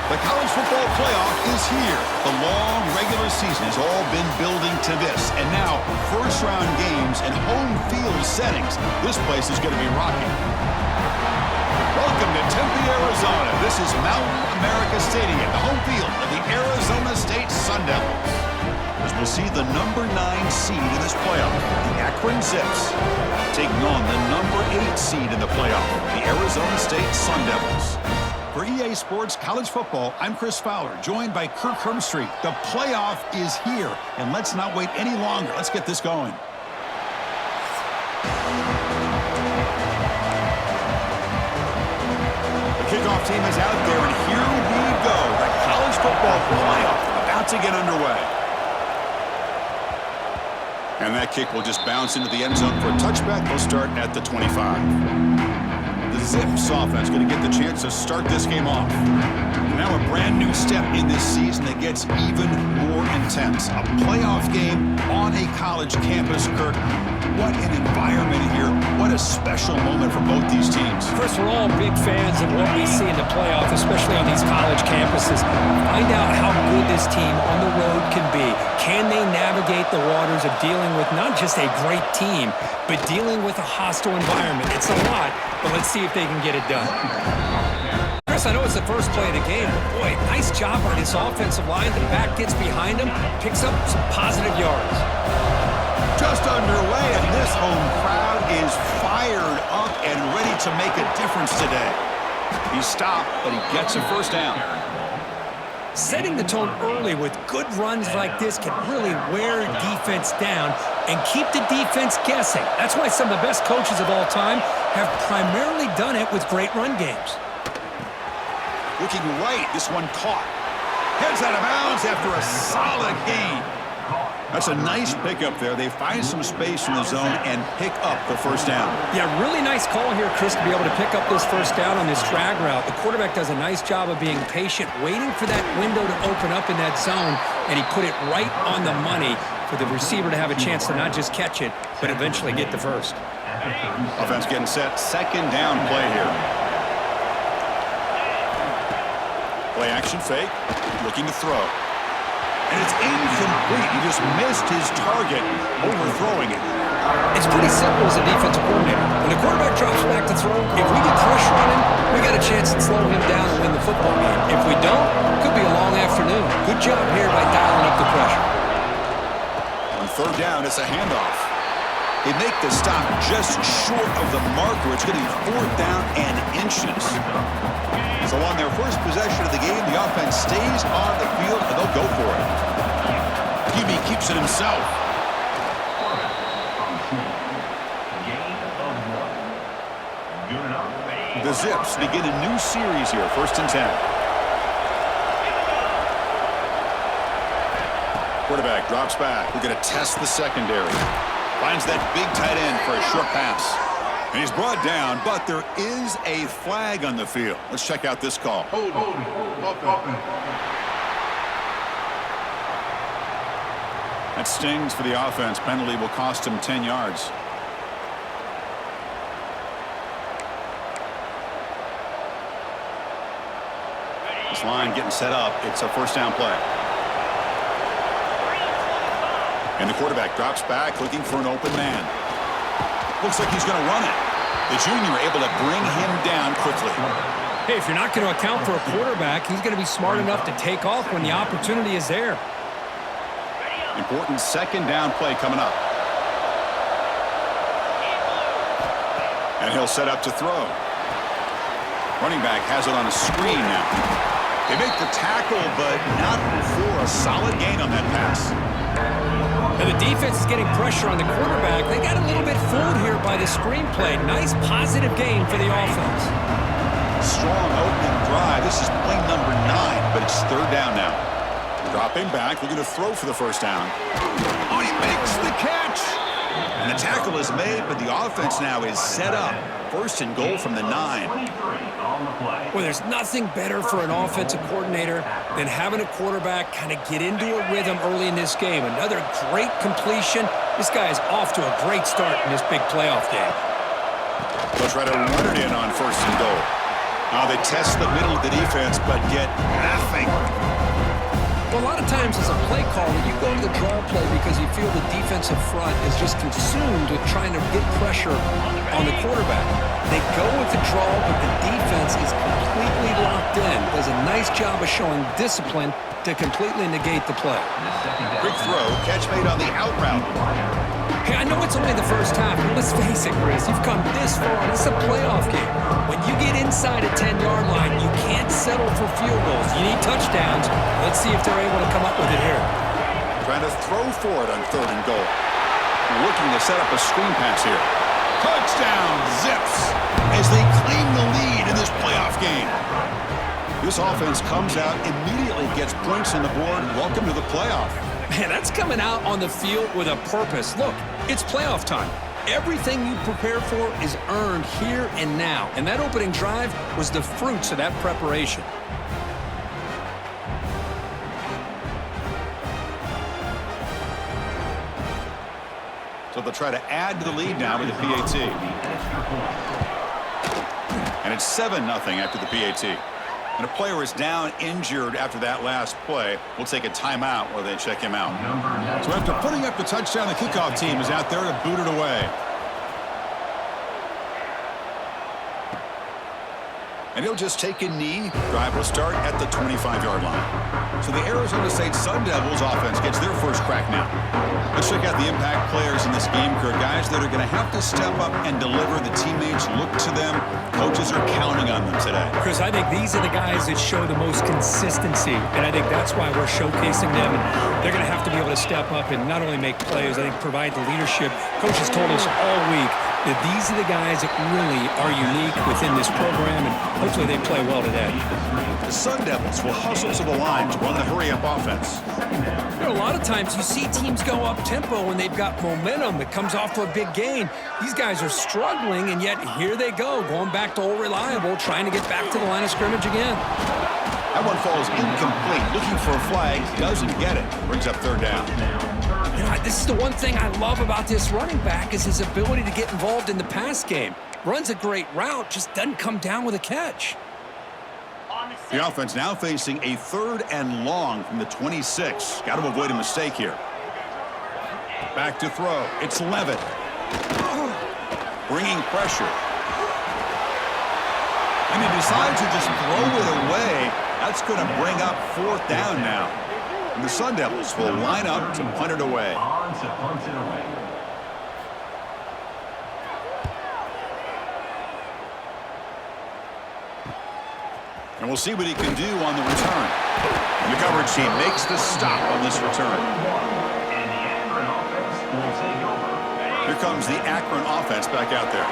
The college football playoff is here. The long regular season has all been building to this. And now, first-round games and home field settings. This place is going to be rocking. Welcome to Tempe, Arizona. This is Mountain America Stadium, the home field of the Arizona State Sun Devils. As we'll see the number 9 seed in this playoff, the Akron Zips, taking on the number 8 seed in the playoff, the Arizona State Sun Devils. For EA Sports College Football, I'm Chris Fowler, joined by Kirk Hermstreet. The playoff is here, and let's not wait any longer. Let's get this going. The kickoff team is out there, and here we go. The college football playoff about to get underway. And that kick will just bounce into the end zone for a touchback. They'll start at the 25. The Zips offense going to get the chance to start this game off. And now a brand new step in this season that gets even more intense. A playoff game on a college campus, Kirk. What an environment here. What a special moment for both these teams. Chris, we're all big fans of what we see in the playoff, especially on these college campuses. Find out how good this team on the road can be. Can they navigate the waters of dealing with not just a great team, but dealing with a hostile environment? It's a lot, but let's see if they can get it done. Chris, I know it's the first play of the game, but boy, nice job on this offensive line. The back gets behind him, picks up some positive yards. Just underway, and this home crowd is fired up and ready to make a difference today. He stopped, but he gets a first down. Setting the tone early with good runs like this can really wear defense down and keep the defense guessing. That's why some of the best coaches of all time have primarily done it with great run games. Looking right, this one caught. Heads out of bounds after a solid gain. That's a nice pickup there. They find some space in the zone and pick up the first down. Yeah, really nice call here, Chris, to be able to pick up this first down on this drag route. The quarterback does a nice job of being patient, waiting for that window to open up in that zone, and he put it right on the money for the receiver to have a chance to not just catch it, but eventually get the first. Offense getting set. Second down play here. Play action fake. Looking to throw. And it's incomplete. He just missed his target, overthrowing it. It's pretty simple as a defensive coordinator. When the quarterback drops back to throw, if we get pressure on him, we got a chance to slow him down and win the football game. If we don't, it could be a long afternoon. Good job here by dialing up the pressure. On third down, it's a handoff. They make the stop just short of the marker. It's going to be fourth down and inches. So on their first possession of the game, the offense stays on the field, and they'll go for it. QB keeps it himself. The Zips begin a new series here, 1st and 10. Quarterback drops back. We're going to test the secondary. Finds that big tight end for a short pass. And he's brought down, but there is a flag on the field. Let's check out this call. That stings for the offense. Penalty will cost him 10 yards. This line getting set up. It's a first down play. And the quarterback drops back looking for an open man. Looks like he's going to run it. The junior able to bring him down quickly. Hey, if you're not going to account for a quarterback, he's going to be smart enough to take off when the opportunity is there. Important second down play coming up. And he'll set up to throw. Running back has it on a screen now. They make the tackle, but not before a solid gain on that pass. And the defense is getting pressure on the quarterback. They got a little bit fooled here by the screenplay. Nice positive gain for the offense. Strong opening drive. This is play number 9, but it's third down now. Dropping back, looking to throw for the first down. Oh, he makes the catch! And the tackle is made, but the offense now is set up. First and goal from the 9. Well, there's nothing better for an offensive coordinator than having a quarterback kind of get into a rhythm early in this game. Another great completion. This guy is off to a great start in this big playoff game. They'll try to run it in on first and goal. They test the middle of the defense, but get nothing. Well, a lot of times as a play caller, you go to the draw play because you feel the defensive front is just consumed with trying to get pressure on the quarterback. They go with the draw, but the defense is completely locked in. Does a nice job of showing discipline to completely negate the play. Quick throw, catch made on the out route. Hey, I know it's only the first half, but let's face it, Chris. You've come this far. This is a playoff game. When you get inside a 10-yard line, you can't settle for field goals. You need touchdowns. Let's see if they're able to come up with it here. Trying to throw for it on 3rd and goal. Looking to set up a screen pass here. Touchdown, Zips, as they claim the lead in this playoff game. This offense comes out, immediately gets points on the board. Welcome to the playoff. Man, that's coming out on the field with a purpose. Look, it's playoff time. Everything you prepare for is earned here and now. And that opening drive was the fruits of that preparation. So they'll try to add to the lead now with the PAT. And it's 7-0 after the PAT. And a player is down injured after that last play. We'll take a timeout while they check him out. So after putting up the touchdown, the kickoff team is out there to boot it away. And he'll just take a knee. Drive will start at the 25-yard line. So the Arizona State Sun Devils offense gets their first crack now. Let's check out the impact players in this game, Kurt. Guys that are going to have to step up and deliver. The teammates look to them. Coaches are counting on them today. Chris, I think these are the guys that show the most consistency, and I think that's why we're showcasing them. And they're going to have to be able to step up and not only make plays, I think provide the leadership. Coaches told us all week that these are the guys that really are unique within this program, and hopefully they play well today. The Sun Devils will hustle to the line to run the hurry-up offense. You know, a lot of times you see teams go up-tempo when they've got momentum that comes off of a big gain. These guys are struggling, and yet here they go, going back to old reliable, trying to get back to the line of scrimmage again. That one falls incomplete. Looking for a flag, doesn't get it. Brings up 3rd down. You know, this is the one thing I love about this running back is his ability to get involved in the pass game. Runs a great route, just doesn't come down with a catch. The offense now facing a 3rd and long from the 26. Got to avoid a mistake here. Back to throw. It's Levitt. Bringing pressure. And he decides to just throw it away. That's going to bring up 4th down now. And the Sun Devils will line up to punt it away. And we'll see what he can do on the return. And the coverage team makes the stop on this return. Here comes the Akron offense back out there.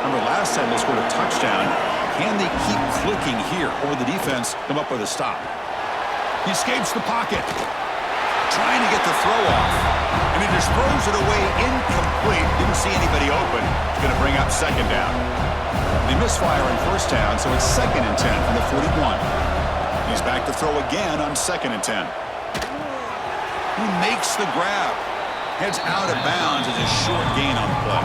Remember, last time they scored a touchdown. Can they keep clicking here, or the defense come up with a stop? He escapes the pocket, trying to get the throw off, and he just throws it away incomplete. Didn't see anybody open. It's going to bring up 2nd down. They misfire on 1st down, so it's 2nd and 10 from the 41. He's back to throw again on 2nd and 10. He makes the grab. Heads out of bounds as a short gain on the play.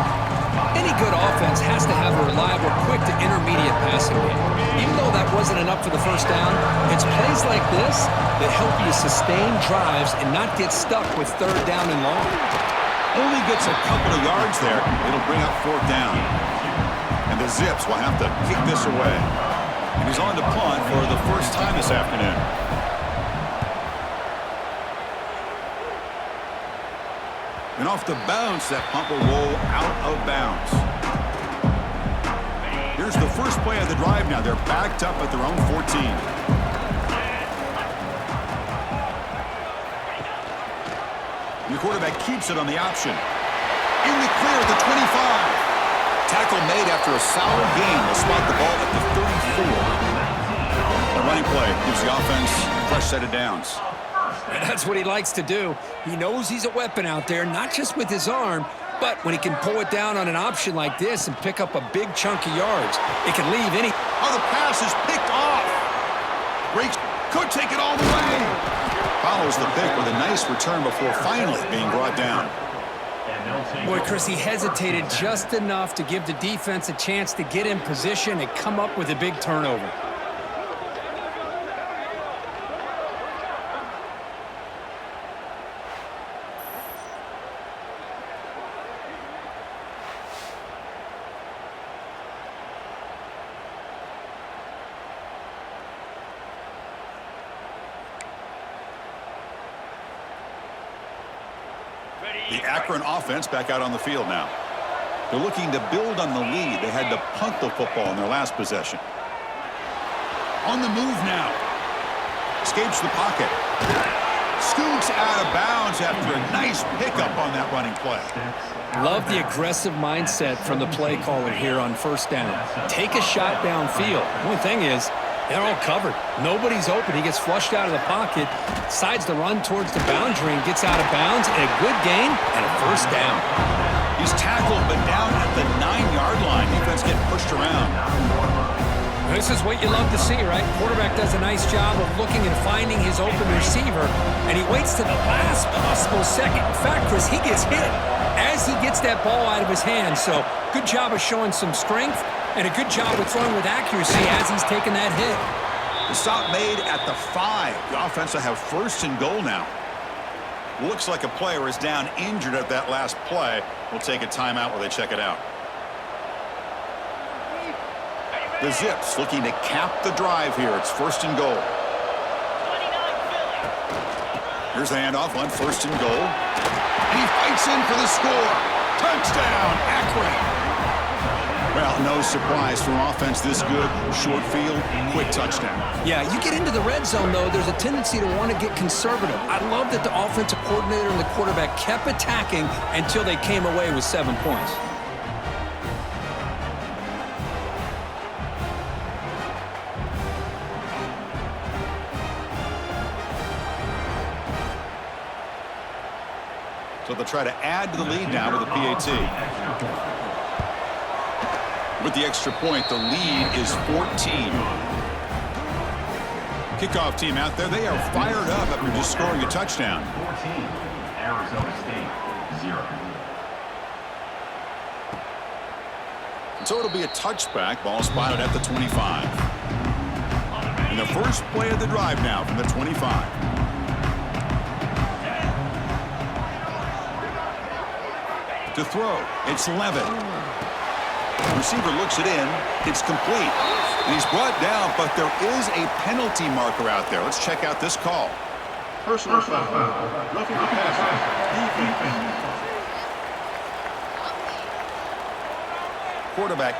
Any good offense has to have a reliable, quick to intermediate passing game. Even though that wasn't enough for the 1st down, it's plays like this that help you sustain drives and not get stuck with 3rd down and long. Only gets a couple of yards there. It'll bring up 4th down. And the Zips will have to kick this away. And he's on to punt for the first time this afternoon. And off the bounce, that punt will roll out of bounds. Here's the first play of the drive now. They're backed up at their own 14. And the quarterback keeps it on the option. In the clear at the 25. Tackle made after a solid gain. They'll spot the ball at the 34. The running play gives the offense a fresh set of downs. And that's what he likes to do. He knows he's a weapon out there, not just with his arm, but when he can pull it down on an option like this and pick up a big chunk of yards, it can leave any... Oh, the pass is picked off. Breaks, could take it all the way. Follows the pick with a nice return before finally being brought down. Boy, Chris, he hesitated just enough to give the defense a chance to get in position and come up with a big turnover. The Akron offense back out on the field now. They're looking to build on the lead. They had to punt the football in their last possession. On the move now. Escapes the pocket. Scoots out of bounds after a nice pickup on that running play. Love the aggressive mindset from the play caller here on first down. Take a shot downfield. The only thing is, they're all covered. Nobody's open. He gets flushed out of the pocket, decides to run towards the boundary and gets out of bounds, and a good gain and a first down. He's tackled but down at the 9-yard line. Defense getting pushed around. This is what you love to see, right? Quarterback does a nice job of looking and finding his open receiver, and he waits to the last possible second. In fact, Chris, he gets hit as he gets that ball out of his hand. So good job of showing some strength and a good job of throwing with accuracy as he's taking that hit. The stop made at the 5. The offense will have first and goal now. Looks like a player is down injured at that last play. We'll take a timeout while they check it out. The Zips looking to cap the drive here. It's first and goal. Here's the handoff on first and goal. And he fights in for the score. Touchdown, Akron. Well, no surprise from offense this good. Short field, quick touchdown. Yeah, you get into the red zone, though, there's a tendency to want to get conservative. I love that the offensive coordinator and the quarterback kept attacking until they came away with 7 points. So they'll try to add to the lead now with the PAT. With the extra point, the lead is 14. Kickoff team out there, they are fired up after just scoring a touchdown. 14, Arizona State, 0. And so it'll be a touchback. Ball spotted at the 25. And the first play of the drive now from the 25. To throw, it's Levin. The receiver looks it in. It's complete. And he's brought down, but there is a penalty marker out there. Let's check out this call. Personal foul. Roughing the passer. Quarterback.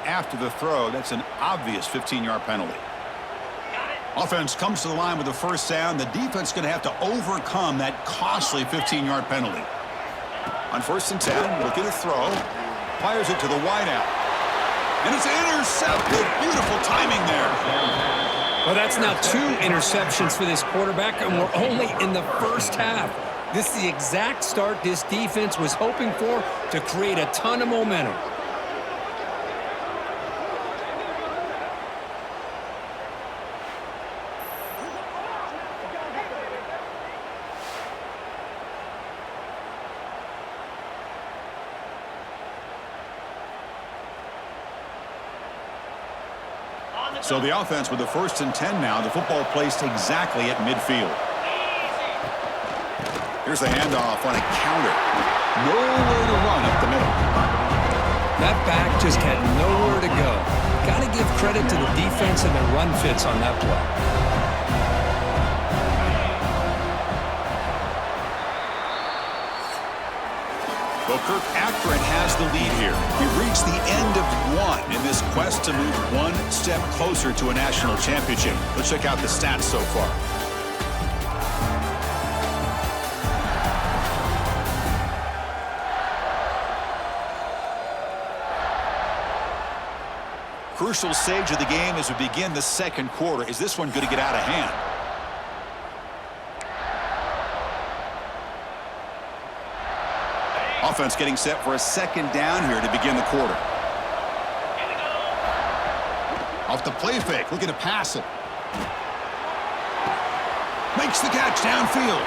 After the throw, that's an obvious 15-yard penalty. Offense comes to the line with the first down. The defense is going to have to overcome that costly 15-yard penalty. On first and 10, looking to throw. Fires it to the wideout. And it's intercepted. Beautiful timing there. Well, that's now 2 interceptions for this quarterback, and we're only in the first half. This is the exact start this defense was hoping for to create a ton of momentum. So the offense with the first and 10 now. The football placed exactly at midfield. Here's the handoff on a counter. Nowhere to run up the middle. That back just had nowhere to go. Got to give credit to the defense and their run fits on that play. Well, Kirk, Akron has the lead here. We've reached the end of one in this quest to move one step closer to a national championship. Let's check out the stats so far. Crucial stage of the game as we begin the second quarter. Is this one going to get out of hand? Offense getting set for a second down here to begin the quarter. Off the play fake, looking to pass it. Makes the catch downfield.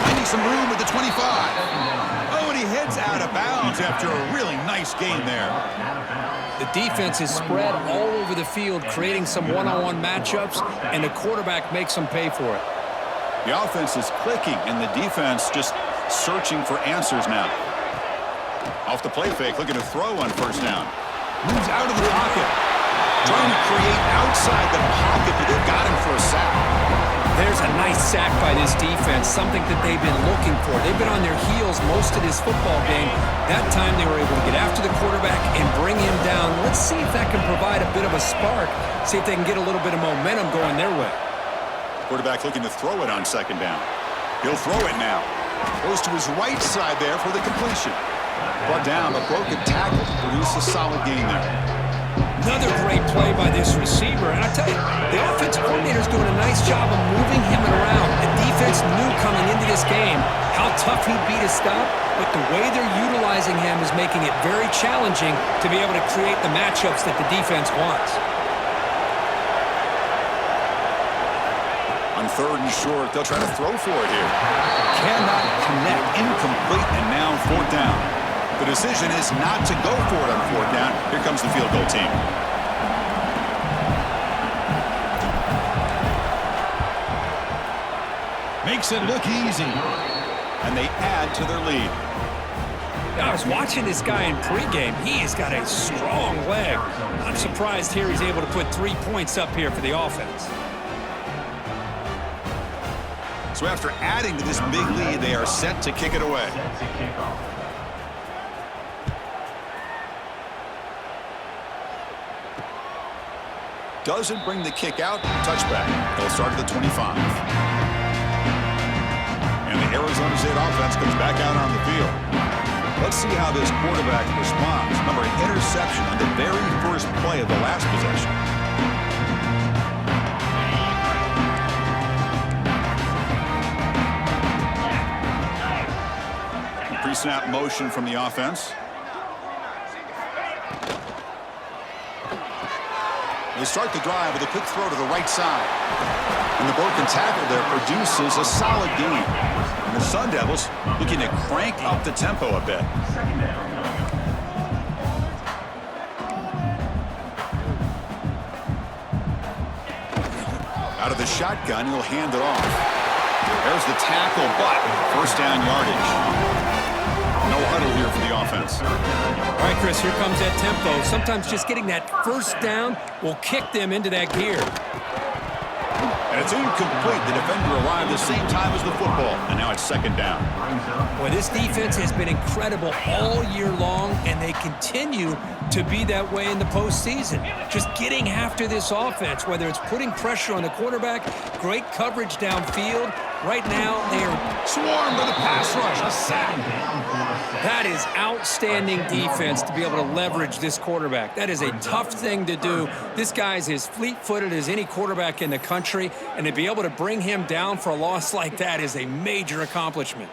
Finding some room at the 25. Oh, and he heads out of bounds after a really nice gain there. The defense is spread all over the field, creating some one-on-one matchups, and the quarterback makes them pay for it. The offense is clicking, and the defense just searching for answers now. Off the play fake, looking to throw on first down. Moves out of the pocket. Trying to create outside the pocket, but they've got him for a sack. There's a nice sack by this defense, something that they've been looking for. They've been on their heels most of this football game. That time they were able to get after the quarterback and bring him down. Let's see if that can provide a bit of a spark, see if they can get a little bit of momentum going their way. Quarterback looking to throw it on second down. He'll throw it now. Goes to his right side there for the completion. Brought down, but broken tackle to produce a solid gain there. Another great play by this receiver. And I tell you, the offensive coordinator's doing a nice job of moving him around. The defense knew coming into this game how tough he'd be to stop, but the way they're utilizing him is making it very challenging to be able to create the matchups that the defense wants. On third and short, they'll try to throw for it here. Cannot connect, incomplete, and now fourth down. The decision is not to go for it on fourth down. Here comes the field goal team. Makes it look easy. And they add to their lead. I was watching this guy in pregame. He has got a strong leg. I'm surprised here he's able to put 3 points up here for the offense. So after adding to this big lead, they are set to kick it away. Doesn't bring the kick out. Touchback. They'll start at the 25. And the Arizona State offense comes back out on the field. Let's see how this quarterback responds. Remember, an interception on the very first play of the last possession. Pre-snap motion from the offense. They start the drive with a quick throw to the right side. And the broken tackle there produces a solid gain. And the Sun Devils looking to crank up the tempo a bit. Out of the shotgun, he'll hand it off. There's the tackle, but first down yardage. No huddle here for the offense. All right, Chris, here comes that tempo. Sometimes just getting that first down will kick them into that gear. And it's incomplete. The defender arrived the same time as the football, and now it's second down. Well, this defense has been incredible all year long, and they continue to be that way in the postseason. Just getting after this offense, whether it's putting pressure on the quarterback, great coverage downfield. Right now, they are swarmed by the pass rush. A sack. That is outstanding defense to be able to leverage this quarterback. That is a tough thing to do. This guy's as fleet-footed as any quarterback in the country, and to be able to bring him down for a loss like that is a major accomplishment.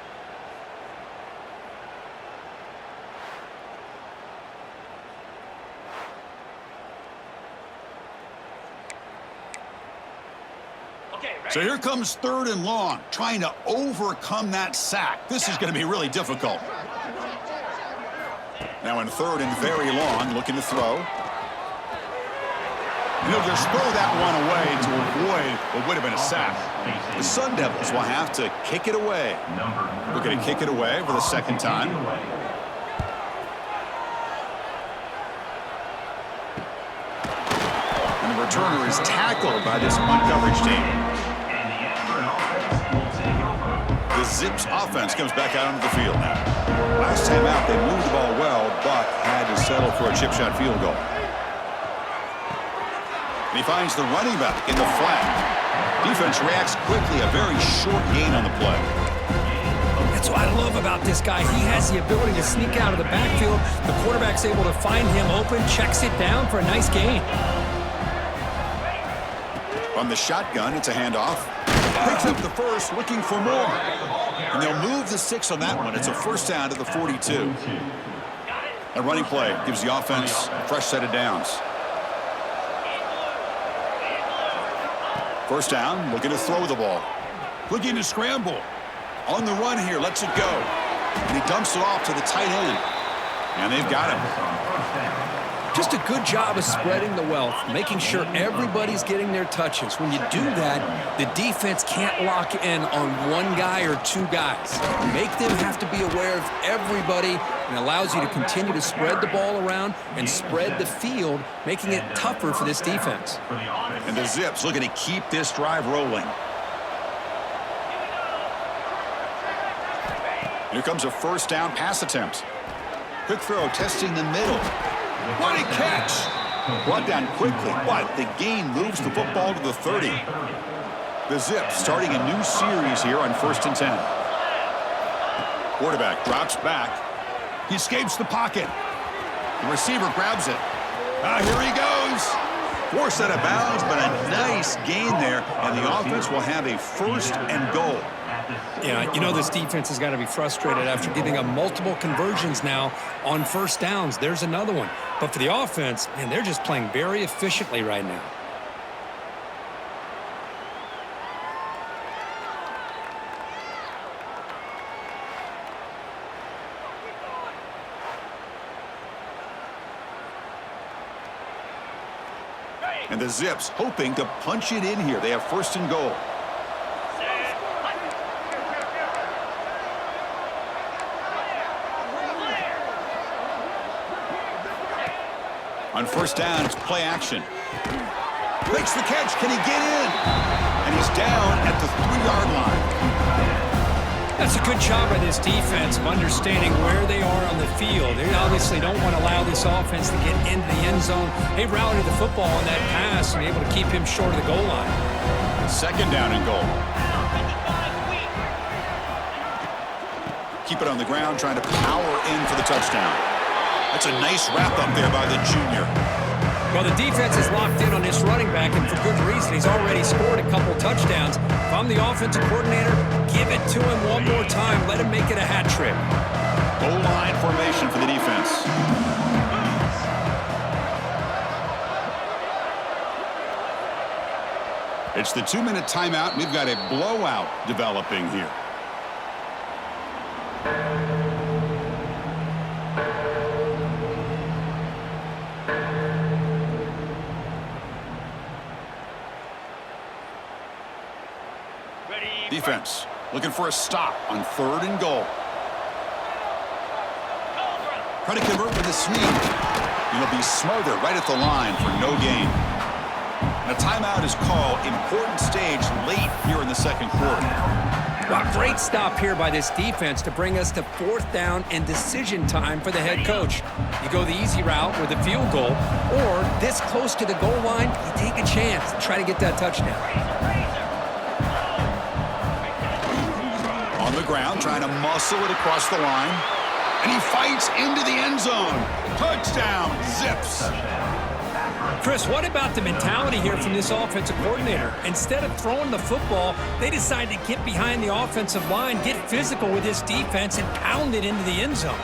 So here comes third and long, trying to overcome that sack. This is going to be really difficult. Now in third and very long, looking to throw. And he'll just throw that one away to avoid what would have been a sack. The Sun Devils will have to kick it away. They're going to kick it away for the second time. And the returner is tackled by this coverage team. The Zips offense comes back out onto the field now. Last time out, they moved the ball well, but had to settle for a chip shot field goal. And he finds the running back in the flat. Defense reacts quickly, a very short gain on the play. That's what I love about this guy. He has the ability to sneak out of the backfield. The quarterback's able to find him open, checks it down for a nice gain. On the shotgun, it's a handoff. Picks up the first, looking for more. And they'll move the 6 on that one. It's a first down to the 42. A running play gives the offense a fresh set of downs. First down, looking to throw the ball. Looking to scramble. On the run here, lets it go. And he dumps it off to the tight end. And they've got him. Just a good job of spreading the wealth, making sure everybody's getting their touches. When you do that, the defense can't lock in on one guy or two guys. Make them have to be aware of everybody, and allows you to continue to spread the ball around and spread the field, making it tougher for this defense. And the Zips looking to keep this drive rolling. Here comes a first down pass attempt. Quick throw, testing the middle. What a catch! Brought down quickly, but the gain moves the football to the 30. The Zips starting a new series here on 1st and 10. Quarterback drops back. He escapes the pocket. The receiver grabs it. Here he goes. Forced out of bounds, but a nice gain there, and the offense will have a 1st and goal. Yeah, you know this defense has got to be frustrated after giving up multiple conversions now on first downs. There's another one. But for the offense, man, they're just playing very efficiently right now. And the Zips hoping to punch it in here. They have 1st and goal. On first down, it's play action. Makes the catch. Can he get in? And he's down at the 3-yard line. That's a good job by this defense of understanding where they are on the field. They obviously don't want to allow this offense to get into the end zone. They routed the football on that pass and were able to keep him short of the goal line. 2nd down and goal. Keep it on the ground, trying to power in for the touchdown. That's a nice wrap up there by the junior. Well, the defense is locked in on this running back, and for good reason. He's already scored a couple touchdowns. If I'm the offensive coordinator, give it to him one more time. Let him make it a hat trick. Goal line formation for the defense. It's the 2-minute timeout. We've got a blowout developing here. Defense looking for a stop on 3rd and goal. Try to convert with a sneak. It'll be smothered right at the line for no gain. And a timeout is called. Important stage late here in the 2nd quarter. Well, great stop here by this defense to bring us to 4th down and decision time for the head coach. You go the easy route with a field goal, or this close to the goal line, you take a chance and try to get that touchdown. On the ground, trying to muscle it across the line. And he fights into the end zone. Touchdown, Zips. Chris, what about the mentality here from this offensive coordinator? Instead of throwing the football, they decide to get behind the offensive line, get physical with this defense, and pound it into the end zone.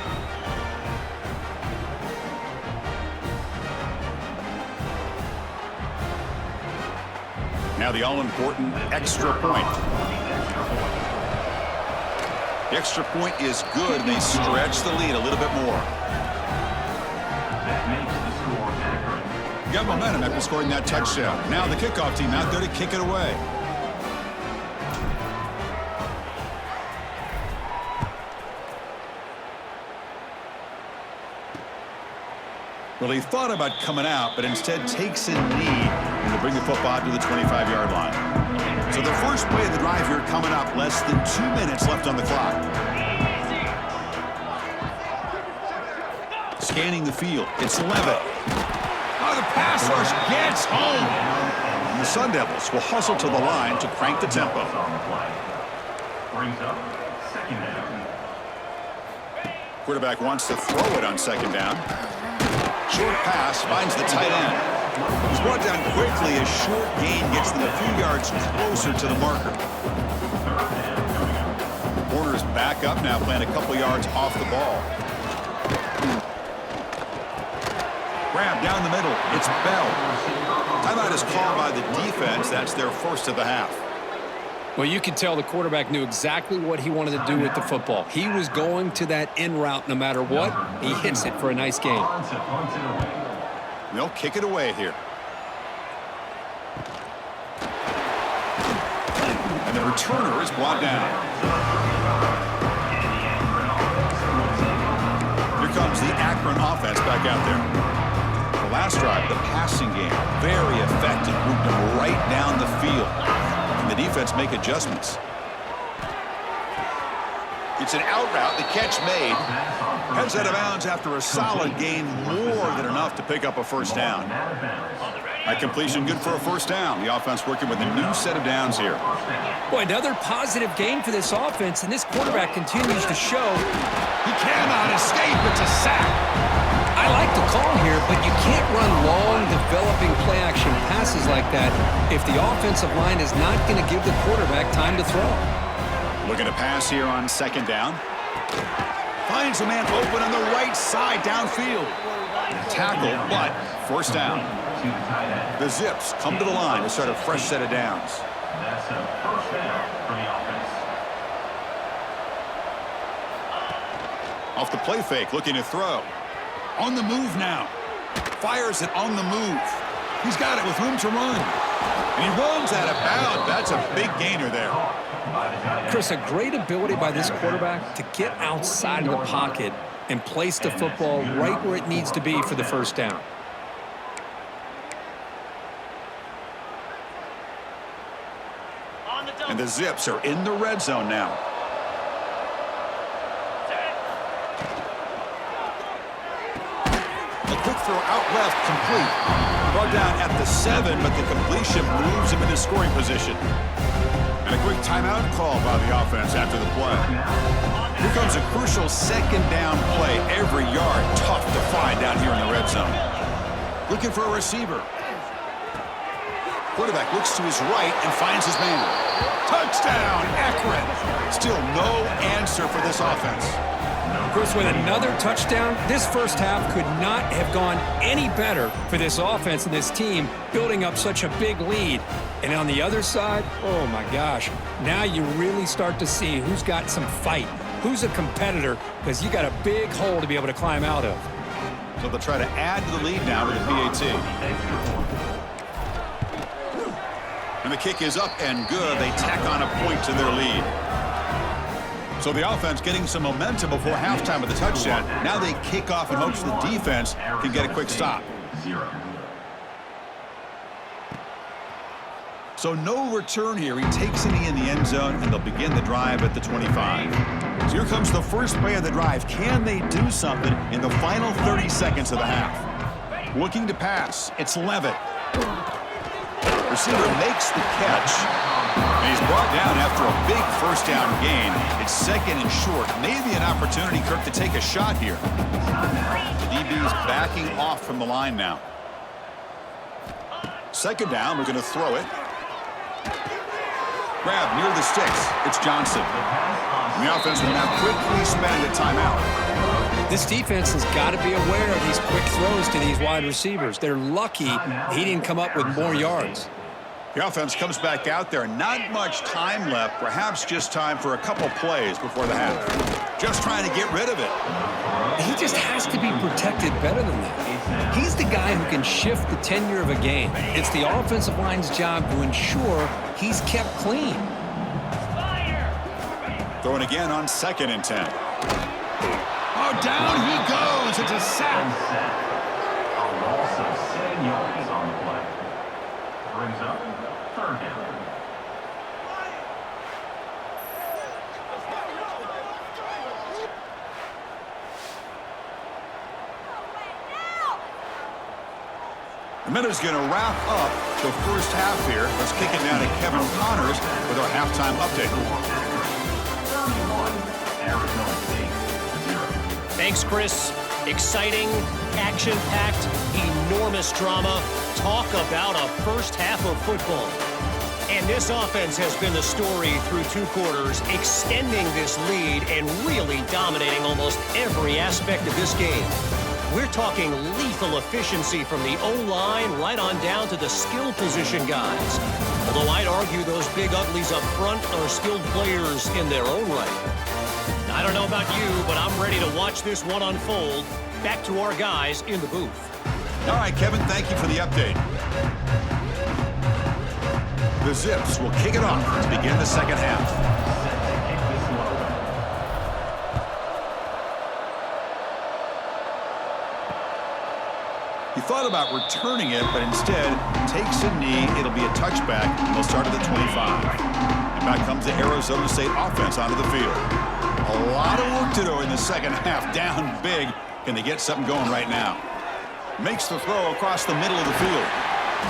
Now the all-important extra point. The extra point is good, and they stretch the lead a little bit more. That makes the score Akron. Got momentum after scoring that touchdown. Now the kickoff team out there to kick it away. Well, he thought about coming out, but instead takes a knee to bring the football to the 25-yard line. So the first play of the drive here coming up, less than 2 minutes left on the clock. Scanning the field, it's Levitt. Oh, the pass rush gets home. And the Sun Devils will hustle to the line to crank the tempo. Brings up 2nd down. Quarterback wants to throw it on 2nd down. Short pass finds the tight end. He's brought down quickly as short gain gets them a few yards closer to the marker. Corner's back up now, playing a couple yards off the ball. Grab down the middle. It's Bell. Timeout is called by the defense. That's their first of the half. Well, you could tell the quarterback knew exactly what he wanted to do with the football. He was going to that in route no matter what. He hits it for a nice gain. They'll kick it away here. And the returner is brought down. Here comes the Akron offense back out there. The last drive, the passing game, very effective. Moved them right down the field. And the defense make adjustments. It's an out route. The catch made. Heads out of bounds after a solid gain, more than enough to pick up a first down. That completion good for a first down. The offense working with a new set of downs here. Boy, another positive gain for this offense, and this quarterback continues to show. He cannot escape. It's a sack. I like the call here, but you can't run long, developing play-action passes like that if the offensive line is not going to give the quarterback time to throw. Looking to pass here on second down. Finds a man open on the right side downfield. Tackle, but first down. The Zips come to the line to start a fresh set of downs. That's a first down for the offense. Off the play fake, looking to throw. On the move now. Fires it on the move. He's got it with room to run. And he runs out of bounds. That's a big gainer there. Chris, a great ability by this quarterback to get outside of the pocket and place the football right where it needs to be for the first down. And the Zips are in the red zone now. A quick throw out left, complete. Brought down at the 7, but the completion moves him into scoring position. And a quick timeout call by the offense after the play. Here comes a crucial second down play. Every yard tough to find down here in the red zone. Looking for a receiver. Quarterback looks to his right and finds his man. Touchdown, Akron. Still no answer for this offense. Chris, with another touchdown, this first half could not have gone any better for this offense and this team, building up such a big lead. And on the other side, oh my gosh, now you really start to see who's got some fight, who's a competitor, because you got a big hole to be able to climb out of. So they'll try to add to the lead now with a PAT. And the kick is up and good. They tack on a point to their lead. So the offense getting some momentum before halftime with the touchdown. Now they kick off in hopes the defense can get a quick stop. So no return here. He takes it in the end zone, and they'll begin the drive at the 25. So here comes the first play of the drive. Can they do something in the final 30 seconds of the half? Looking to pass. It's Levitt. Receiver makes the catch. And he's brought down after a big first down gain. It's second and short. Maybe an opportunity, Kirk, to take a shot here. The DB's backing off from the line now. Second down, we're going to throw it. Grab near the sticks. It's Johnson. And the offense will now quickly spend a timeout. This defense has got to be aware of these quick throws to these wide receivers. They're lucky he didn't come up with more yards. The offense comes back out there. Not much time left. Perhaps just time for a couple plays before the half. Just trying to get rid of it. He just has to be protected better than that. He's the guy who can shift the tenure of a game. It's the offensive line's job to ensure he's kept clean. Throwing again on 2nd and 10. Oh, down he goes. It's a sack. A loss of 7 yards on the play. Brings up third down. The minute's going to wrap up the first half here. Let's kick it down to Kevin Connors with our halftime update. Thanks, Chris. Exciting, action-packed, enormous drama. Talk about a first half of football. And this offense has been the story through 2 quarters, extending this lead and really dominating almost every aspect of this game. We're talking lethal efficiency from the O-line right on down to the skill position guys. Although I'd argue those big uglies up front are skilled players in their own right. I don't know about you, but I'm ready to watch this one unfold. Back to our guys in the booth. All right, Kevin, thank you for the update. The Zips will kick it off to begin the second half. He thought about returning it, but instead takes a knee. It'll be a touchback. They'll start at the 25. And back comes the Arizona State offense onto the field. A lot of work to do in the second half. Down big. Can they get something going right now? Makes the throw across the middle of the field.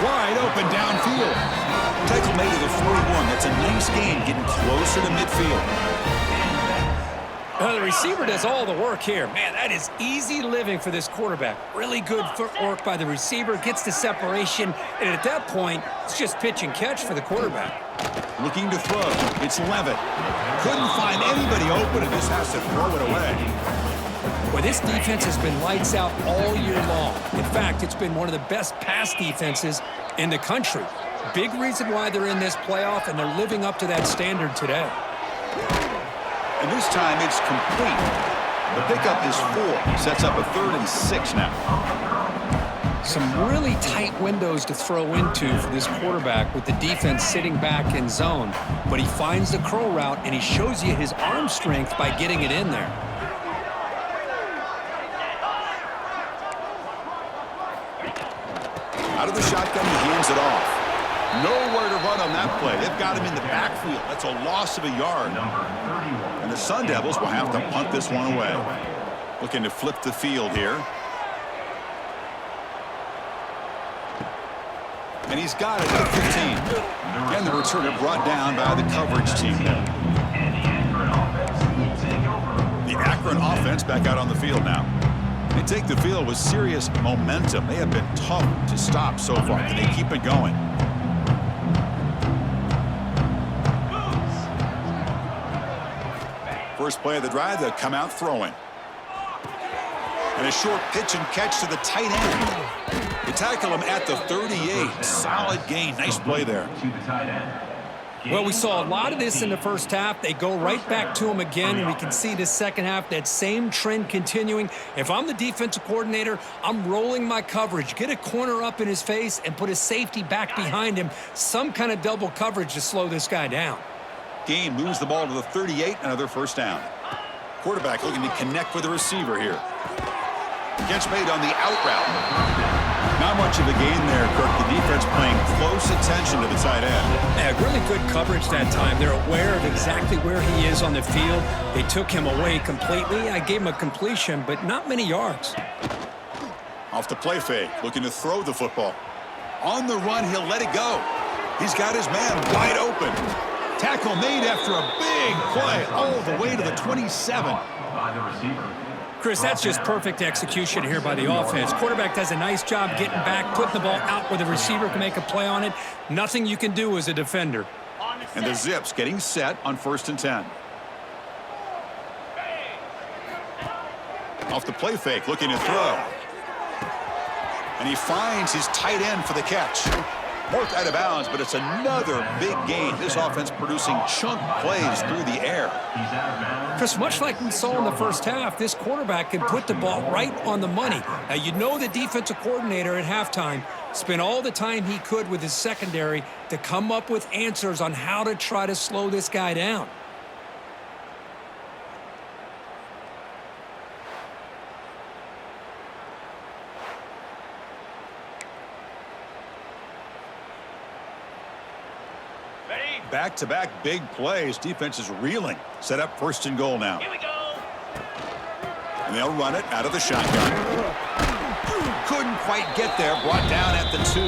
Wide open downfield. Tackle made to the 41. That's a nice gain, getting closer to midfield. The receiver does all the work here. Man, that is easy living for this quarterback. Really good footwork by the receiver, gets the separation, and at that point, it's just pitch and catch for the quarterback. Looking to throw. It's Levitt. Couldn't find anybody open and just has to throw it away. Well, this defense has been lights out all year long. In fact, it's been one of the best pass defenses in the country. Big reason why they're in this playoff, and they're living up to that standard today. And this time it's complete. The pickup is 4. Sets up a 3rd and 6 now. Some really tight windows to throw into for this quarterback with the defense sitting back in zone. But he finds the curl route, and he shows you his arm strength by getting it in there. Out of the shotgun, he hands it off. Nowhere to run on that play. They've got him in the backfield. That's a loss of a yard. And the Sun Devils will have to punt this one away. Looking to flip the field here. And he's got it at the 15. And the returner brought down by the coverage team. The Akron offense back out on the field now. They take the field with serious momentum. They have been tough to stop so far. Can they keep it going? First play of the drive, they'll come out throwing. And a short pitch and catch to the tight end. They tackle him at the 38. Solid gain. Nice play there. Well, we saw a lot of this in the first half. They go right back to him again, and we can see the second half, that same trend continuing. If I'm the defensive coordinator, I'm rolling my coverage. Get a corner up in his face and put a safety back behind him. Some kind of double coverage to slow this guy down. Game moves the ball to the 38, another first down. Quarterback looking to connect with the receiver here. Catch made on the out route. Not much of a gain there, Kirk. The defense paying close attention to the tight end. Yeah, really good coverage that time. They're aware of exactly where he is on the field. They took him away completely. I gave him a completion, but not many yards. Off the play fake, looking to throw the football. On the run, he'll let it go. He's got his man wide open. Tackle made after a big play all the way to the 27. By the receiver. Chris, that's just perfect execution here by the offense. Quarterback does a nice job getting back, putting the ball out where the receiver can make a play on it. Nothing you can do as a defender. And the Zips getting set on 1st and 10. Off the play fake, looking to throw. And he finds his tight end for the catch. Marked out of bounds, but it's another big gain. This offense producing chunk plays through the air. Chris, much like we saw in the first half, this quarterback can put the ball right on the money. Now, you know the defensive coordinator at halftime spent all the time he could with his secondary to come up with answers on how to try to slow this guy down. Back-to-back big plays. Defense is reeling. Set up 1st and goal now. Here we go. And they'll run it out of the shotgun. Couldn't quite get there. Brought down at the 2.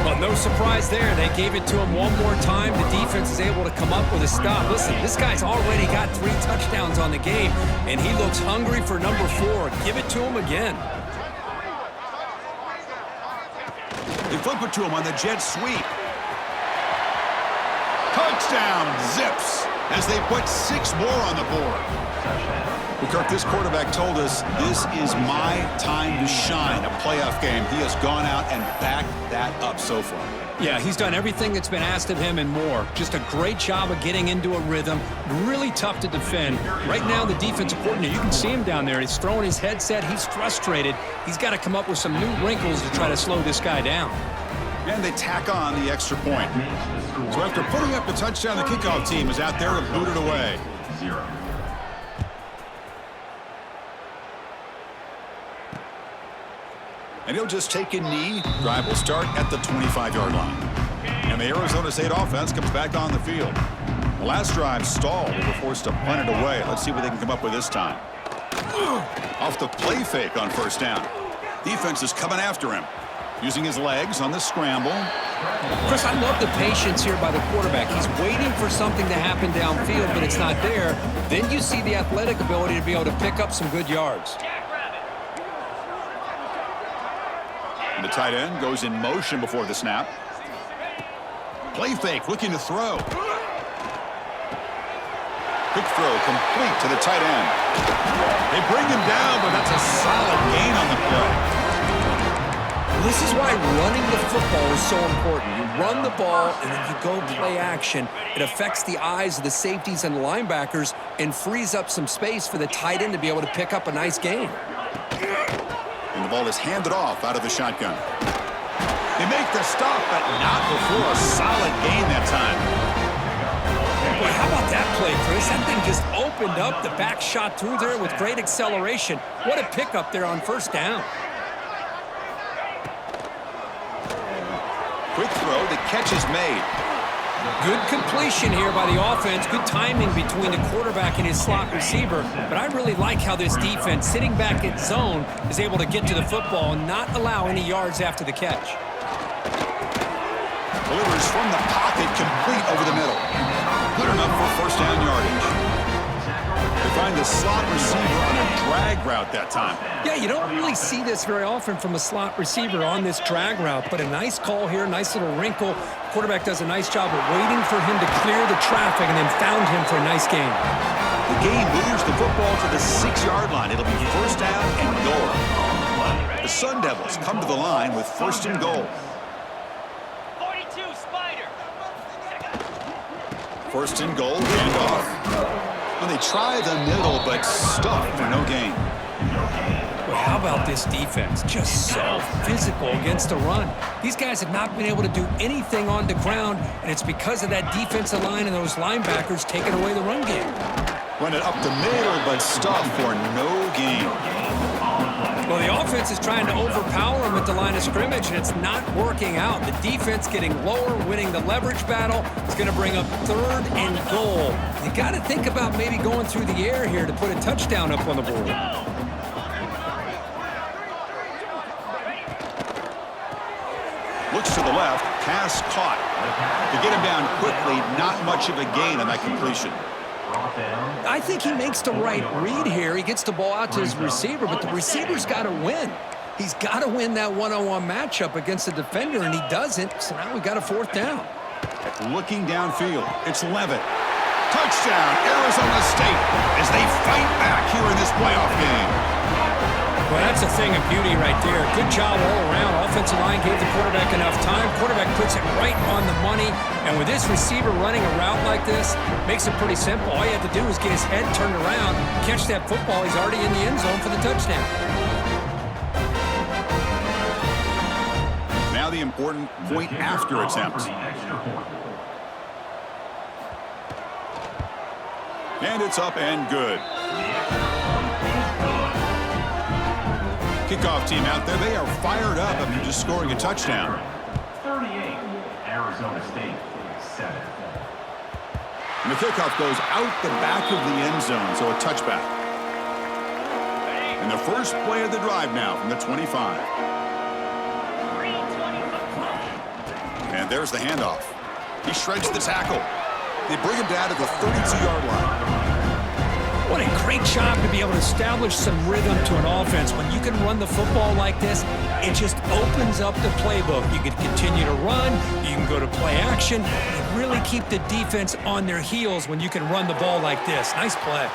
Well, no surprise there. They gave it to him one more time. The defense is able to come up with a stop. Listen, this guy's already got 3 touchdowns on the game, and he looks hungry for number 4. Give it to him again. They flip it to him on the jet sweep. Touchdown, Zips. as they put 6 more on the board. Well, Kirk, this quarterback told us this is my time to shine, a playoff game. He has gone out and backed that up so far. Yeah, he's done everything that's been asked of him and more. Just a great job of getting into a rhythm. Really tough to defend. Right now, the defensive coordinator, you can see him down there. He's throwing his headset. He's frustrated. He's got to come up with some new wrinkles to try to slow this guy down. And they tack on the extra point. So after putting up the touchdown, the kickoff team is out there to boot it away. 0. And he'll just take a knee. Drive will start at the 25-yard line. And the Arizona State offense comes back on the field. The last drive stalled. They were forced to punt it away. Let's see what they can come up with this time. Off the play fake on first down. Defense is coming after him. Using his legs on the scramble. Chris, I love the patience here by the quarterback. He's waiting for something to happen downfield, but it's not there. Then you see the athletic ability to be able to pick up some good yards. And the tight end goes in motion before the snap. Play fake, looking to throw. Quick throw complete to the tight end. They bring him down, but that's a solid gain on the play. This is why running the football is so important. You run the ball, and then you go play action. It affects the eyes of the safeties and the linebackers and frees up some space for the tight end to be able to pick up a nice gain. And the ball is handed off out of the shotgun. They make the stop, but not before a solid gain that time. Boy, how about that play, Chris? That thing just opened up. The back shot through there with great acceleration. What a pickup there on first down. Quick throw, the catch is made. Good completion here by the offense. Good timing between the quarterback and his slot receiver. But I really like how this defense, sitting back in zone, is able to get to the football and not allow any yards after the catch. Delivers from the pocket, complete over the middle. Good enough for first down yardage. They find the slot receiver on a drag route that time. Yeah, you don't really see this very often from a slot receiver on this drag route, but a nice call here, nice little wrinkle. Quarterback does a nice job of waiting for him to clear the traffic and then found him for a nice gain. The gain moves the football to the 6-yard line. It'll be first down and goal. The Sun Devils come to the line with first and goal. 42, Spider. First and goal, handoff. Well, they try the middle, but stuffed for no gain. Well, how about this defense? Just so physical against the run. These guys have not been able to do anything on the ground, and it's because of that defensive line and those linebackers taking away the run game. Run it up the middle, but stuffed for no gain. Well, the offense is trying to overpower them at the line of scrimmage, and it's not working out. The defense getting lower, winning the leverage battle. It's going to bring up third and goal. You got to think about maybe going through the air here to put a touchdown up on the board. Looks to the left, pass caught. To get him down quickly, not much of a gain on that completion. I think he makes the right read here. He gets the ball out to his receiver, but the receiver's got to win. He's got to win that one-on-one matchup against the defender, and he doesn't. So now we've got a fourth down. Looking downfield, it's Levitt. Touchdown, Arizona State, as they fight back here in this playoff game. Well, that's a thing of beauty right there. Good job all around. Offensive line gave the quarterback enough time. Quarterback puts it right on the money. And with this receiver running a route like this, makes it pretty simple. All you have to do is get his head turned around, catch that football. He's already in the end zone for the touchdown. Now the important point after attempt. And it's up and good. Kickoff team out there, they are fired up after just scoring a touchdown. 38, Arizona State, 7. And the kickoff goes out the back of the end zone, so a touchback. And the first play of the drive now from the 25. And there's the handoff. He shreds the tackle. They bring him down to the 32-yard line. What incredible Great job to be able to establish some rhythm to an offense. When you can run the football like this, it just opens up the playbook. You can continue to run, you can go to play action, and really keep the defense on their heels when you can run the ball like this. Nice play.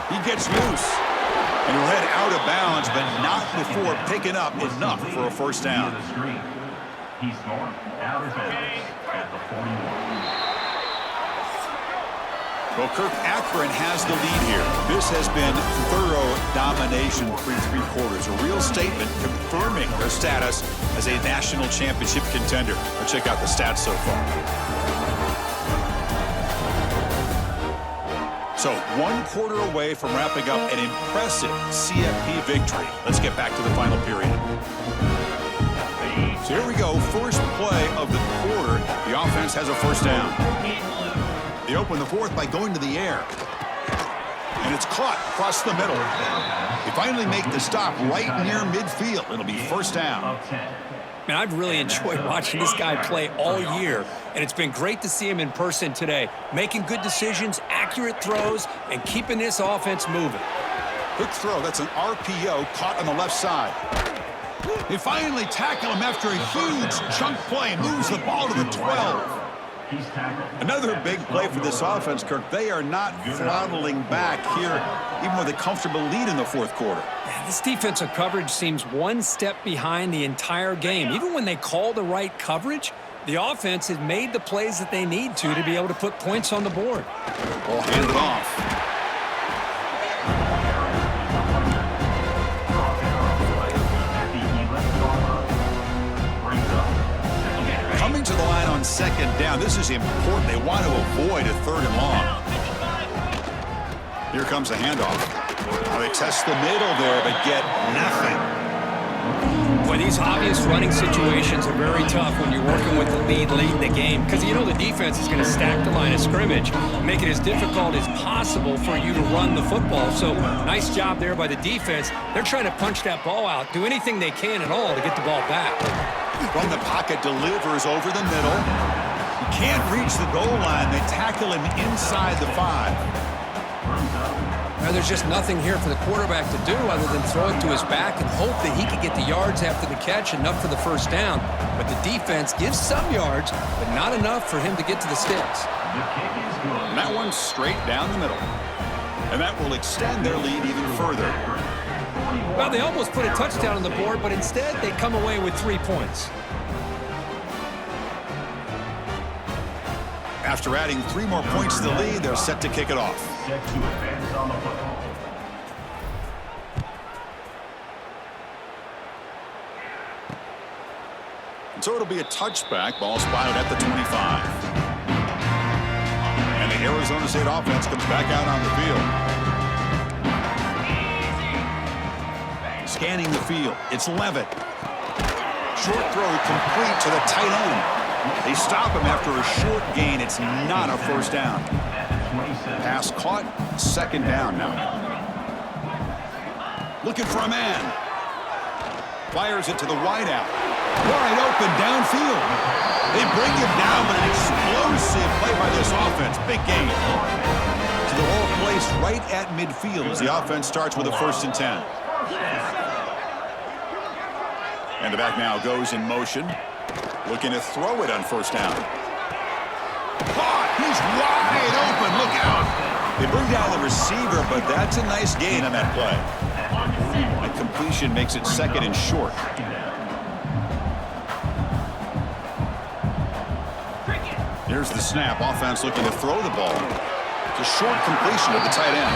He gets loose, and he'll head out of bounds, but not before picking up enough for a first down. He's going out of bounds at the 41. Well, Kirk, Akron has the lead here. This has been thorough domination through three quarters. A real statement confirming their status as a national championship contender. Let's check out the stats so far. So, 1 quarter away from wrapping up an impressive CFP victory. Let's get back to the final period. So here we go. First play of the quarter. The offense has a first down. They open the fourth by going to the air. And it's caught across the middle. They finally make the stop right near midfield. It'll be first down. Man, I've really enjoyed watching this guy play all year, and it's been great to see him in person today. Making good decisions, accurate throws, and keeping this offense moving. Quick throw. That's an RPO caught on the left side. They finally tackle him after a huge chunk play. Moves the ball to the 12. Another big play for this offense, Kirk. They are not throttling back here, even with a comfortable lead in the fourth quarter. Yeah, this defensive coverage seems one step behind the entire game. Even when they call the right coverage, the offense has made the plays that they need to be able to put points on the board. Ball handed off. Coming to the line on second down. This is important. They want to avoid a third and long. Here comes the handoff. Now they test the middle there, but get nothing. Boy, these obvious running situations are very tough when you're working with the lead late in the game, because you know the defense is going to stack the line of scrimmage, make it as difficult as possible for you to run the football. So nice job there by the defense. They're trying to punch that ball out, do anything they can at all to get the ball back. From the pocket, delivers over the middle. He can't reach the goal line. They tackle him inside the 5. Now, there's just nothing here for the quarterback to do other than throw it to his back and hope that he can get the yards after the catch, enough for the first down. But the defense gives some yards, but not enough for him to get to the sticks. And that one's straight down the middle. And that will extend their lead even further. Well, they almost put a touchdown on the board, but instead they come away with 3 points. After adding 3 more points to the lead, they're set to kick it off. Set to advance on the football. And so it'll be a touchback. Ball spotted at the 25. And the Arizona State offense comes back out on the field. Scanning the field. It's Levitt. Short throw complete to the tight end. They stop him after a short gain. It's not a first down. Pass caught. Second down now. Looking for a man. Fires it to the wideout. Wide open downfield. They bring him down, but an explosive play by this offense. Big gain. So the ball placed right at midfield as the offense starts with a 1st and 10. And the back now goes in motion. Looking to throw it on first down. Caught! He's wide open. Look out! They bring down the receiver, but that's a nice gain on that play. That completion makes it 2nd and short. Here's the snap. Offense looking to throw the ball. It's a short completion to the tight end.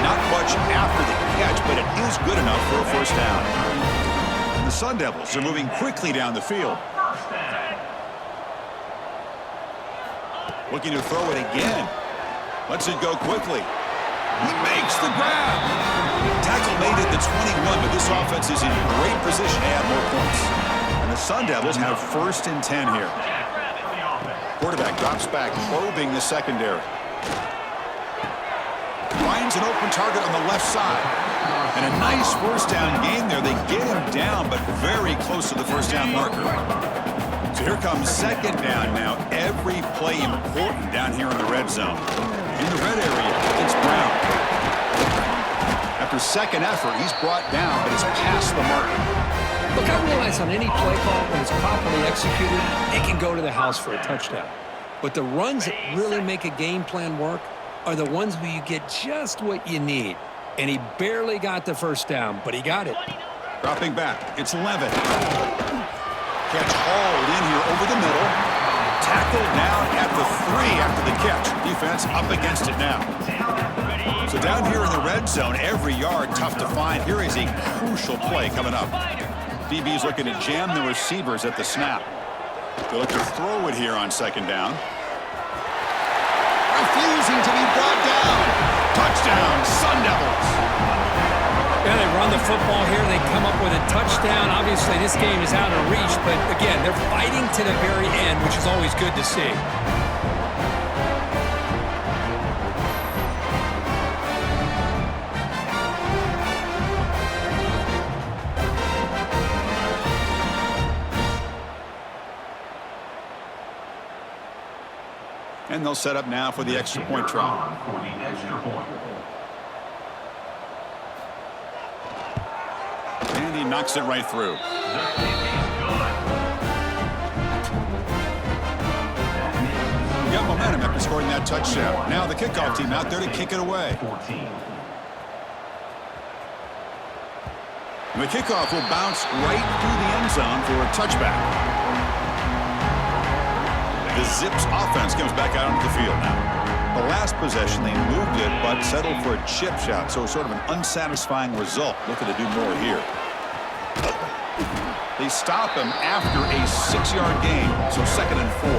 Not much after the catch, but it is good enough for a first down. And the Sun Devils are moving quickly down the field. Looking to throw it again. Lets it go quickly. He makes the grab. Tackle made at the 21, but this offense is in great position to add more points. And the Sun Devils have 1st and 10 here. Quarterback drops back, probing the secondary. Finds an open target on the left side. And a nice first down gain there. They get him down, but very close to the first down marker. So here comes 2nd down now. Every play important down here in the red zone. In the red area, it's Brown. After second effort, he's brought down, but it's past the mark. Look, I realize on any play call, when it's properly executed, it can go to the house for a touchdown. But the runs that really make a game plan work are the ones where you get just what you need. And he barely got the first down, but he got it. Dropping back, it's Levitt. Catch hauled in here over the middle. Tackled down at the 3 after the catch. Defense up against it now. So down here in the red zone, every yard tough to find. Here is a crucial play coming up. DB's looking to jam the receivers at the snap. They look to throw it here on second down. Refusing to be brought down. Touchdown, Sun Devils. Yeah, they run the football here. They come up with a touchdown. Obviously, this game is out of reach, but again, they're fighting to the very end, which is always good to see. And they'll set up now for the extra point try. For the extra point. And he knocks it right through. The kick is good. He got momentum after scoring that touchdown. Now the kickoff team out there to kick it away. 14. And the kickoff will bounce right through the end zone for a touchback. The Zips offense comes back out onto the field now. The last possession, they moved it, but settled for a chip shot, so sort of an unsatisfying result. Looking to do more here. They stop him after a 6-yard gain, so 2nd and 4.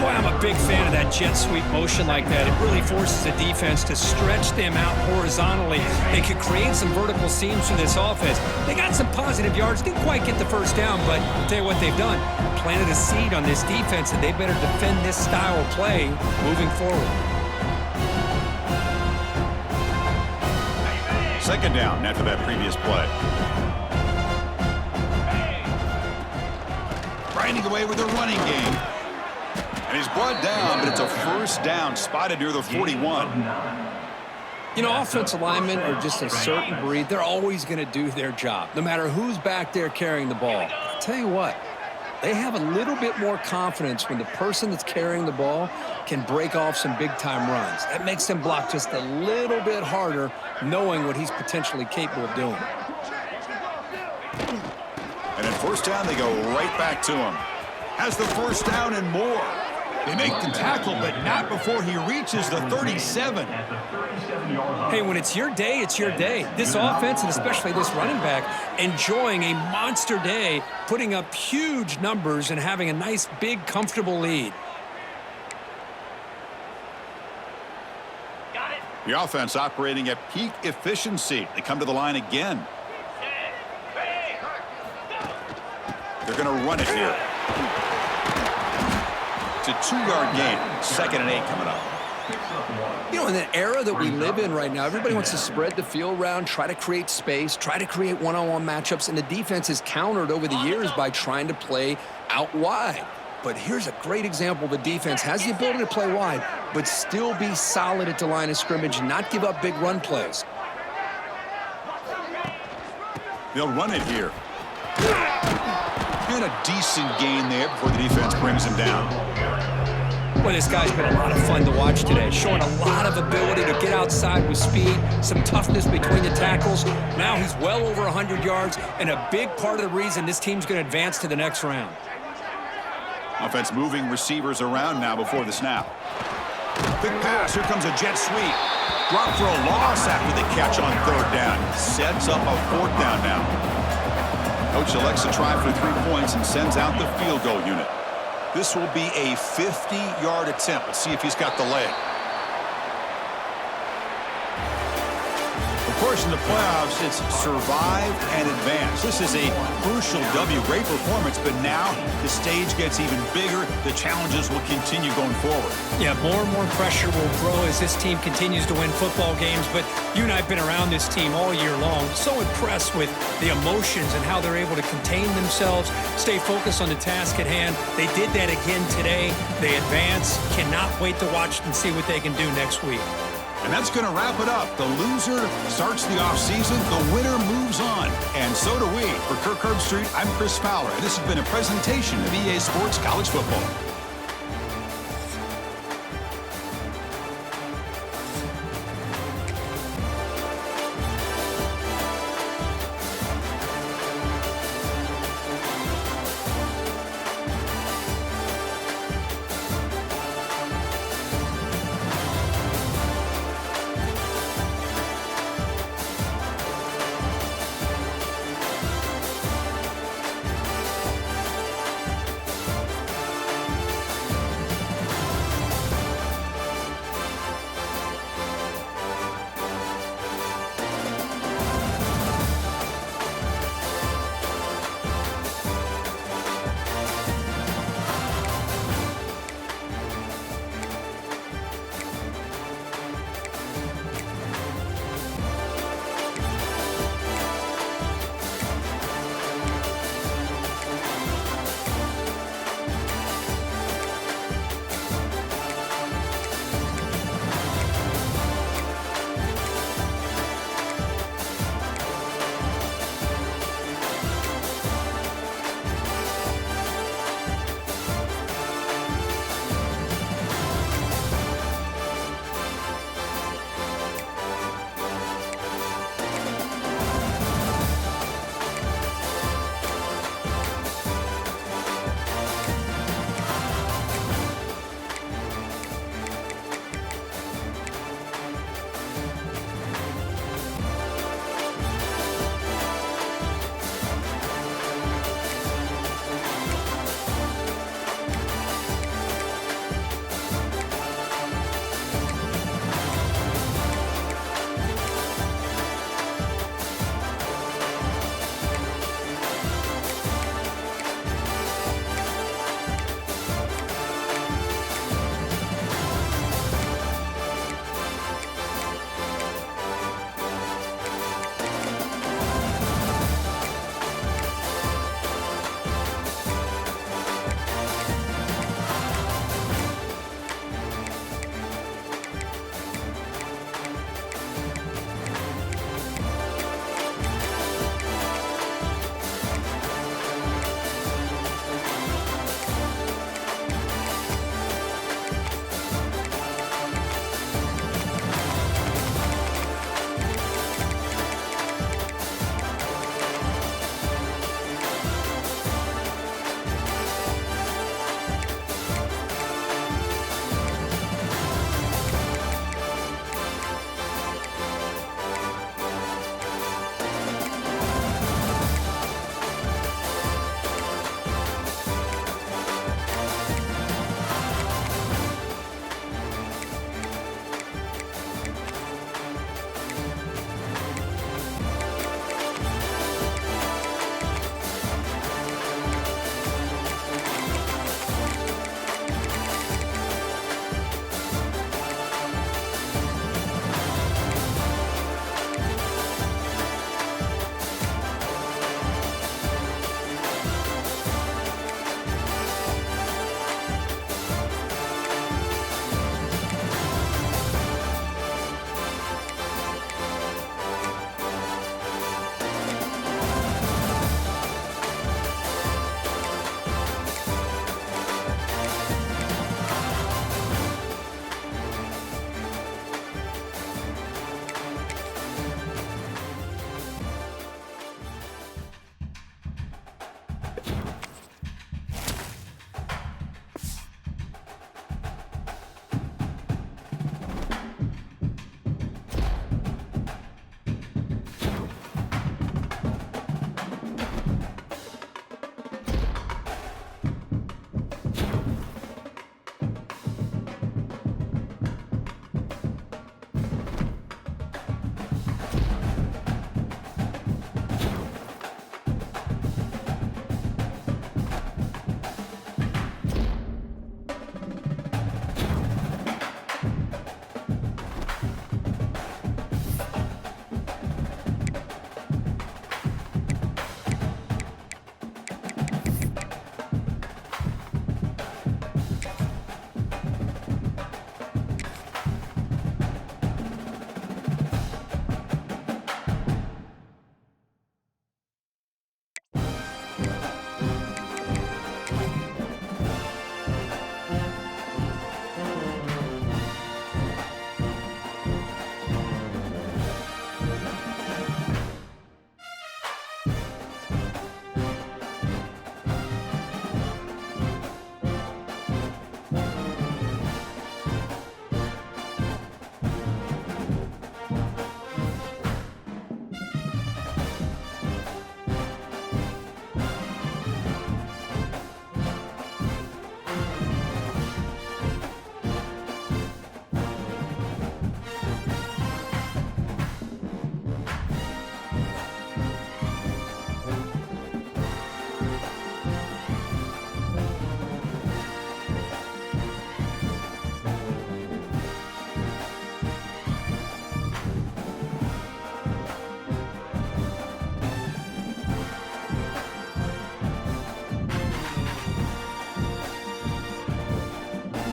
Boy, I'm a big fan of that jet sweep motion like that. It really forces the defense to stretch them out horizontally. They could create some vertical seams for this offense. They got some positive yards. Didn't quite get the first down, but I'll tell you what they've done. Planted a seed on this defense, and they better defend this style of play moving forward. Second down after that previous play. Grinding away with a running game. And he's brought down, but it's a first down spotted near the 41. You know, offensive linemen are just a certain breed. They're always going to do their job, no matter who's back there carrying the ball. I'll tell you what, they have a little bit more confidence when the person that's carrying the ball can break off some big-time runs. That makes them block just a little bit harder, knowing what he's potentially capable of doing. And at first down, they go right back to him. Has the first down and more. They make the tackle, but not before he reaches the 37. Hey, when it's your day, it's your day. This offense, and especially this running back, enjoying a monster day, putting up huge numbers and having a nice, big, comfortable lead. Got it. The offense operating at peak efficiency. They come to the line again. They're going to run it here. It's a 2-yard gain. 2nd and 8 coming up. You know, in the era that we live in right now, everybody wants to spread the field around, try to create space, try to create one-on-one matchups, and the defense has countered over the years by trying to play out wide. But here's a great example. The defense has the ability to play wide, but still be solid at the line of scrimmage and not give up big run plays. They'll run it here. And a decent gain there before the defense brings him down. Well, this guy's been a lot of fun to watch today, showing a lot of ability to get outside with speed, some toughness between the tackles. Now he's well over 100 yards, and a big part of the reason this team's going to advance to the next round. Offense moving receivers around now before the snap. Big pass. Here comes a jet sweep. Drop for a loss after the catch on 3rd down. Sets up a 4th down now. Coach elects to try for 3 points and sends out the field goal unit. This will be a 50-yard attempt. Let's see if he's got the leg. Of course, in the playoffs, it's survive and advance. This is a crucial W. Great performance, but now the stage gets even bigger. The challenges will continue going forward. Yeah, more and more pressure will grow as this team continues to win football games, but you and I have been around this team all year long. So impressed with the emotions and how they're able to contain themselves, stay focused on the task at hand. They did that again today. They advance. Cannot wait to watch and see what they can do next week. And that's going to wrap it up. The loser starts the offseason. The winner moves on. And so do we. For Kirk Herbstreit, I'm Chris Fowler. And this has been a presentation of EA Sports College Football.